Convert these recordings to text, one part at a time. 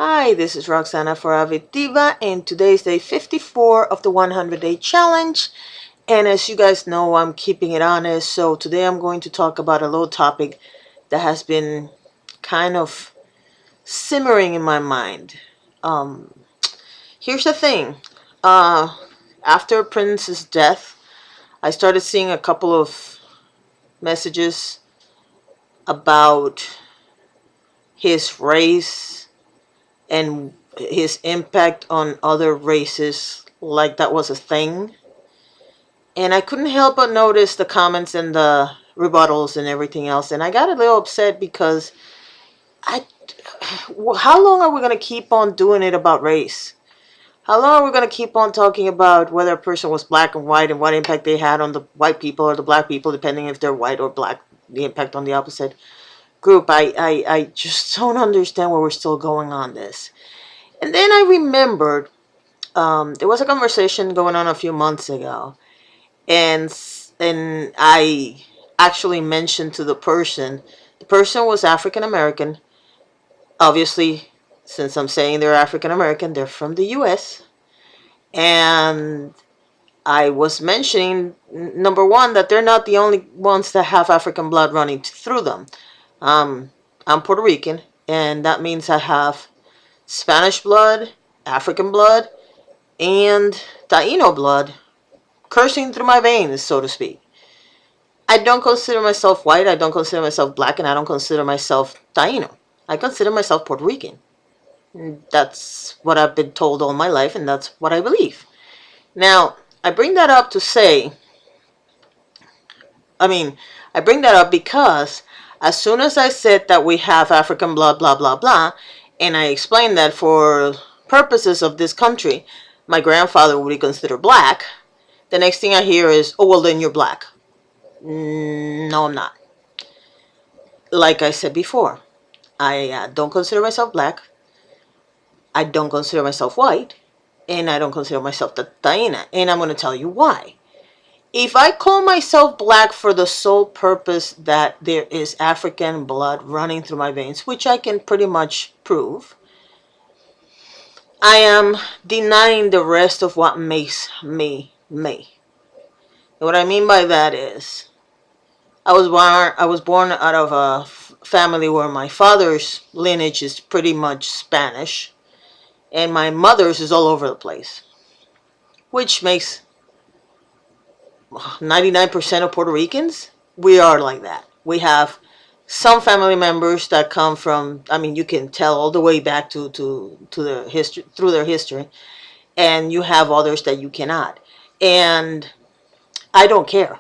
Hi, this is Roxana for Avid Diva, and today is day 54 of the 100-day challenge. And as you guys know, I'm keeping it honest, so today I'm going to talk about a little topic that has been kind of simmering in my mind. Here's the thing. After Prince's death, I started seeing a couple of messages about his race and his impact on other races, like that was a thing. And I couldn't help but notice the comments and the rebuttals and everything else, and I got a little upset because I how long are we going to keep on doing it about race? How long are we going to keep on talking about whether a person was black and white and what impact they had on the white people or the black people, depending if they're white or black, the impact on the opposite group? I just don't understand why we're still going on this. And then I remembered there was a conversation going on a few months ago, and I actually mentioned to the person was African American. Obviously, since I'm saying they're African American, they're from the U.S. And I was mentioning, number one, that they're not the only ones that have African blood running through them. I'm Puerto Rican, and that means I have Spanish blood, African blood, and Taino blood coursing through my veins, so to speak. I don't consider myself white, I don't consider myself black, and I don't consider myself Taino. I consider myself Puerto Rican. That's what I've been told all my life, and that's what I believe. Now, I bring that up because as soon as I said that we have African blood, blah, blah, blah, and I explained that for purposes of this country, my grandfather would be considered black, the next thing I hear is, oh, well, then you're black. No, I'm not. Like I said before, I don't consider myself black, I don't consider myself white, and I don't consider myself Taina, and I'm going to tell you why. If I call myself black for the sole purpose that there is African blood running through my veins, which I can pretty much prove, I am denying the rest of what makes me me. And what I mean by that is, I was born out of a family where my father's lineage is pretty much Spanish, and my mother's is all over the place, which makes 99% of Puerto Ricans, we are like that. We have some family members that come from, I mean, you can tell all the way back to their history, through their history, and you have others that you cannot. And I don't care,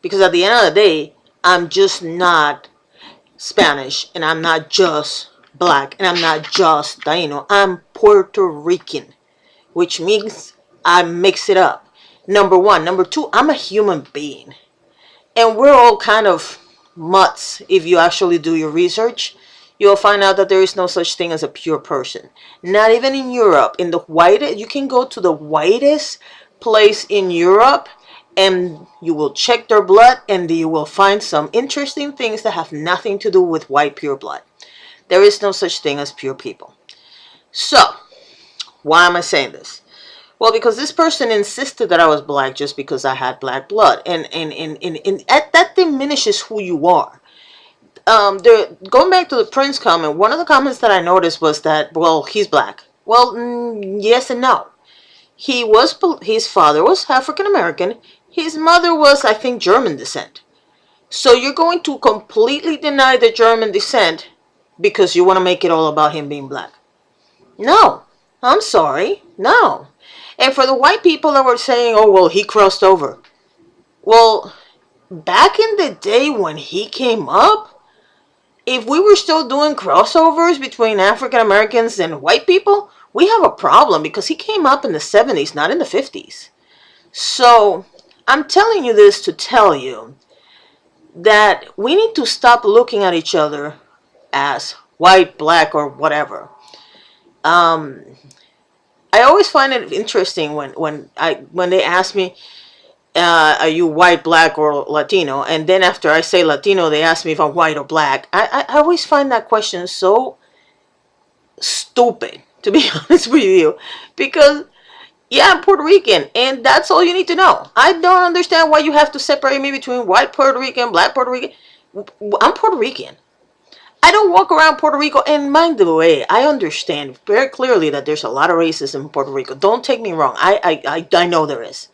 because at the end of the day, I'm just not Spanish, and I'm not just black, and I'm not just Taino. I'm Puerto Rican, which means I mix it up. Number one. Number two, I'm a human being. And we're all kind of mutts. If you actually do your research, you'll find out that there is no such thing as a pure person. Not even in Europe. In the whitest, you can go to the whitest place in Europe, and you will check their blood, and you will find some interesting things that have nothing to do with white pure blood. There is no such thing as pure people. So, why am I saying this? Well, because this person insisted that I was black just because I had black blood. And that diminishes who you are. Going back to the Prince comment, one of the comments that I noticed was that, well, he's black. Well, yes and no. His father was African American. His mother was, I think, German descent. So you're going to completely deny the German descent because you want to make it all about him being black. No. I'm sorry. No. And for the white people that were saying, oh, well, he crossed over. Well, back in the day when he came up, if we were still doing crossovers between African Americans and white people, we have a problem, because he came up in the 70s, not in the 50s. So I'm telling you this to tell you that we need to stop looking at each other as white, black, or whatever. I always find it interesting when they ask me, are you white, black, or Latino? And then after I say Latino, they ask me if I'm white or black. I always find that question so stupid, to be honest with you, because yeah, I'm Puerto Rican, and that's all you need to know. I don't understand why you have to separate me between white Puerto Rican, black Puerto Rican. I'm Puerto Rican. I don't walk around Puerto Rico, and mind the way, I understand very clearly that there's a lot of racism in Puerto Rico. Don't take me wrong. I know there is.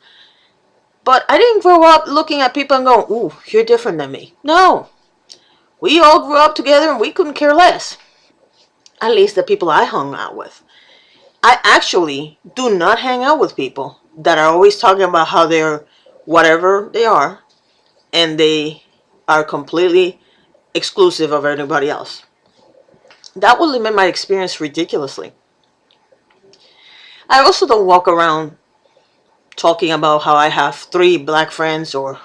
But I didn't grow up looking at people and going, ooh, you're different than me. No. We all grew up together and we couldn't care less. At least the people I hung out with. I actually do not hang out with people that are always talking about how they're whatever they are and they are completely exclusive of everybody else. That will limit my experience ridiculously. I also don't walk around talking about how I have 3 black friends, or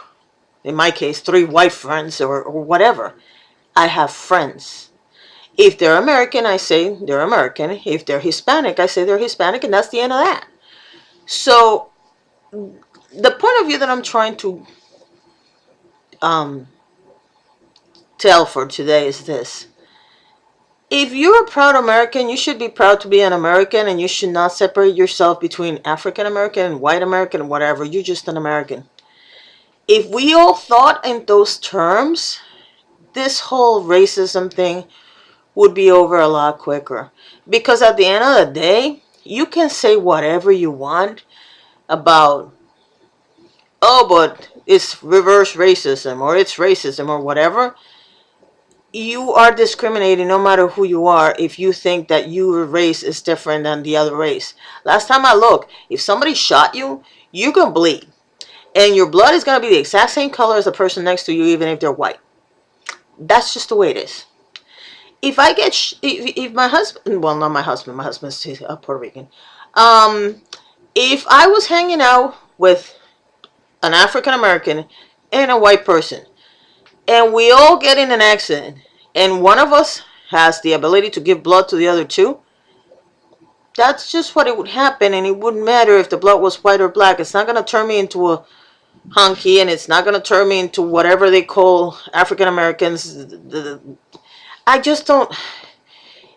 in my case 3 white friends, or whatever. I have friends. If they're American, I say they're American. If they're Hispanic, I say they're Hispanic, and that's the end of that. So the point of view that I'm trying to tell for today is this. If you're a proud American, you should be proud to be an American, and you should not separate yourself between African American and white American, whatever. You're just an American. If we all thought in those terms, this whole racism thing would be over a lot quicker. Because at the end of the day, you can say whatever you want about, oh, but it's reverse racism, or it's racism, or whatever. You are discriminating no matter who you are if you think that your race is different than the other race. Last time I looked, if somebody shot you, you can bleed. And your blood is going to be the exact same color as the person next to you, even if they're white. That's just the way it is. If I get, if my husband, well, not my husband's Puerto Rican. If I was hanging out with an African American and a white person, and we all get in an accident, and one of us has the ability to give blood to the other two, that's just what it would happen, and it wouldn't matter if the blood was white or black. It's not going to turn me into a hunky, and it's not going to turn me into whatever they call African Americans. I just don't.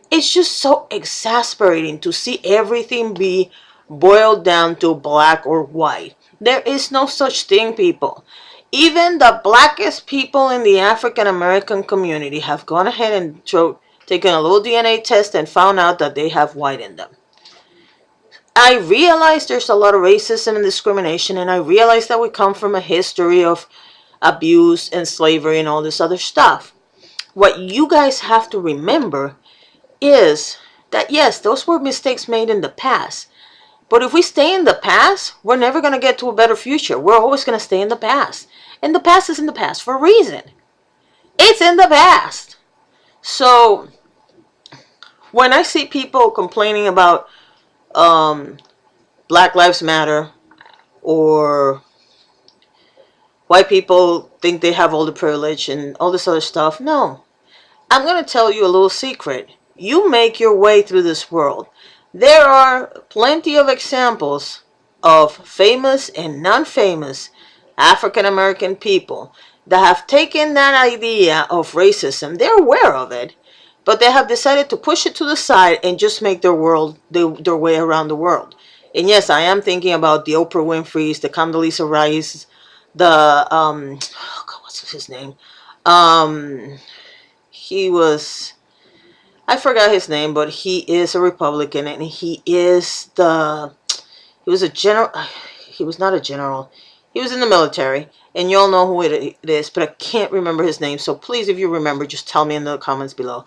It's just so exasperating to see everything be boiled down to black or white. There is no such thing, people. Even the blackest people in the African American community have gone ahead and taken a little DNA test and found out that they have white in them. I realize there's a lot of racism and discrimination, and I realize that we come from a history of abuse and slavery and all this other stuff. What you guys have to remember is that yes, those were mistakes made in the past. But if we stay in the past, we're never going to get to a better future. We're always going to stay in the past. And the past is in the past for a reason. It's in the past. So when I see people complaining about Black Lives Matter, or white people think they have all the privilege and all this other stuff, no. I'm going to tell you a little secret. You make your way through this world. There are plenty of examples of famous and non-famous African American people that have taken that idea of racism. They're aware of it, but they have decided to push it to the side and just make their way around the world. And yes, I am thinking about the Oprah Winfrey's, the Condoleezza Rice, the oh God, what's his name? He was, I forgot his name, but he is a Republican, and he was a general. He was not a general. He was in the military, and you all know who it is, but I can't remember his name. So please, if you remember, just tell me in the comments below.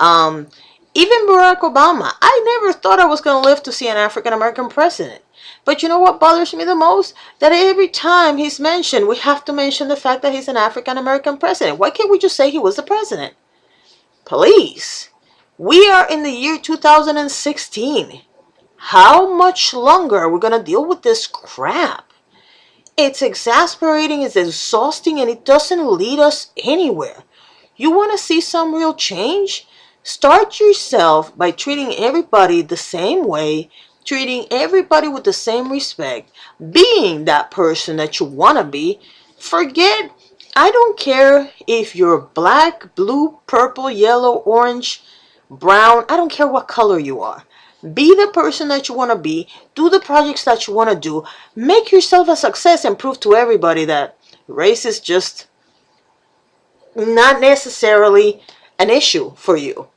Even Barack Obama, I never thought I was going to live to see an African American president. But you know what bothers me the most? That every time he's mentioned, we have to mention the fact that he's an African American president. Why can't we just say he was the president? Please. We are in the year 2016. How much longer are we going to deal with this crap? It's exasperating, it's exhausting, and it doesn't lead us anywhere. You want to see some real change? Start yourself by treating everybody the same way, treating everybody with the same respect, being that person that you want to be. Forget, I don't care if you're black, blue, purple, yellow, orange, brown, I don't care what color you are. Be the person that you want to be. Do the projects that you want to do. Make yourself a success and prove to everybody that race is just not necessarily an issue for you.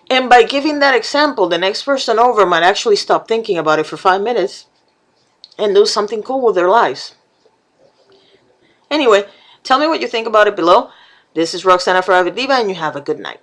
And by giving that example, the next person over might actually stop thinking about it for 5 minutes and do something cool with their lives. Anyway, tell me what you think about it below. This is Roxana Forever Diva, and you have a good night.